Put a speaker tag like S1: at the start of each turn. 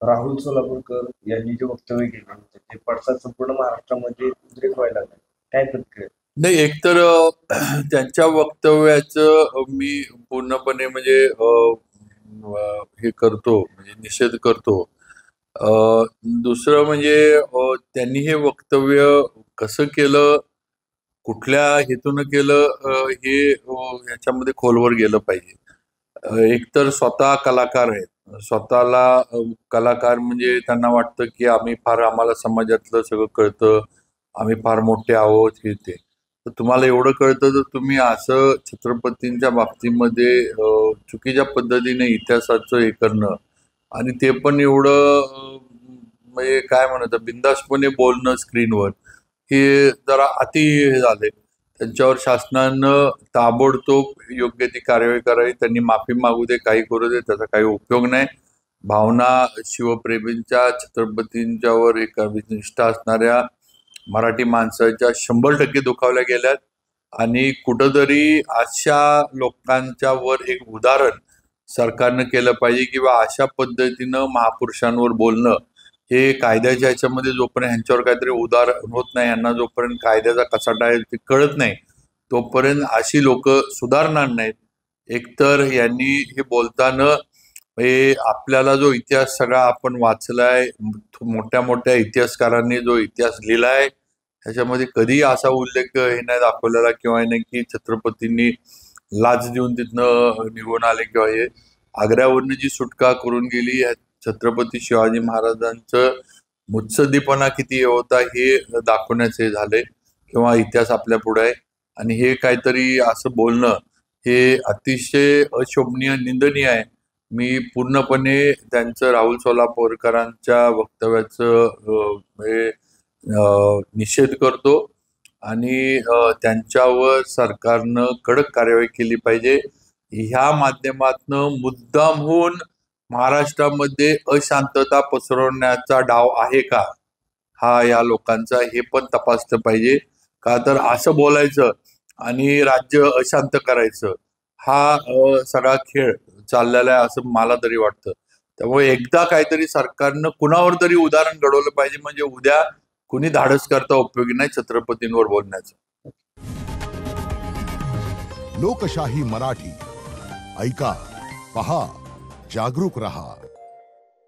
S1: राहुल सोलापूरकर यांनी जे वक्तव्य केले होते ते पडसाद संपूर्ण महाराष्ट्रामध्ये उद्रेक व्हायला लागला. काय प्रतिक्रिया?
S2: नाही, एकतर त्यांच्या वक्तव्याचं मी पूर्णपणे म्हणजे हे करतो, म्हणजे निषेध करतो. दुसरं म्हणजे त्यांनी हे वक्तव्य कसं केलं, कुठल्या हेतून केलं, हे ह्याच्यामध्ये खोलवर गेलं पाहिजे. एकतर स्वतः कलाकार आहेत, स्वतःला कलाकार म्हणजे त्यांना वाटतं की आम्हाला समाजातलं सगळं कळतं, आम्ही फार मोठे आहोत, हे ते. तर तुम्हाला एवढं कळतं तर तुम्ही असं छत्रपतींच्या बाबतीमध्ये चुकीच्या पद्धतीने इतिहासाचं हे करणं आणि ते पण एवढं म्हणजे काय म्हणतात बिनधास्तपणे बोलणं स्क्रीनवर, हे जरा अति हे झालंय. त्यांच्यावर शासनानं ताबडतोब योग्य ती कार्यवाही करावी. त्यांनी माफी मागू दे, काही करू दे, त्याचा काही उपयोग नाही. भावना शिवप्रेमींच्या, छत्रपतींच्यावर एक निष्ठा असणाऱ्या मराठी माणसाच्या 100% दुखावल्या गेल्यात आणि कुठंतरी अशा लोकांच्या वर एक उदाहरण सरकारनं केलं पाहिजे किंवा अशा पद्धतीनं महापुरुषांवर बोलणं हे कायद्याच्या ह्याच्यामध्ये जोपर्यंत ह्यांच्यावर काहीतरी उदाहरण होत नाही, यांना जोपर्यंत कायद्याचा कसाटा आहे ते कळत नाही, तोपर्यंत अशी लोक सुधारणार नाहीत. एकतर यांनी हे बोलताना हे आपल्याला जो इतिहास सगळा आपण वाचलाय, मोठ्या मोठ्या इतिहासकारांनी जो इतिहास लिहिलाय ह्याच्यामध्ये कधी असा उल्लेख हे नाही दाखवलेला किंवा नाही की छत्रपतींनी लाच देऊन तिथनं निघून आले किंवा हे आग्र्यावरनं जी सुटका करून गेली, छत्रपती शिवाजी महाराजांचं मुत्सद्दीपणा किती होता हे दाखवण्याचे झाले किंवा इतिहास आपल्या पुढे आहे. आणि हे काहीतरी असं बोलणं हे अतिशय अशोभनीय, निंदनीय आहे. मी पूर्णपणे त्यांचं, राहुल सोलापूरकरांच्या वक्तव्याचं निषेध करतो आणि त्यांच्यावर सरकारनं कडक कार्यवाही केली पाहिजे. ह्या माध्यमातनं मुद्दामहून महाराष्ट्रामध्ये अशांतता पसरवण्याचा डाव आहे का, हा या लोकांचा, हे पण तपासलं पाहिजे. का तर असं बोलायचं आणि राज्य अशांत करायचं हा सगळा खेळ चाललेला आहे असं मला तरी वाटतं. त्यामुळे एकदा काहीतरी सरकारनं कुणावर तरी उदाहरण घडवलं पाहिजे, म्हणजे उद्या कुणी धाडस करता उपयोगी नाही छत्रपतींवर बोलण्याचं.
S3: लोकशाही मराठी ऐका, पहा, जागरूक रहा.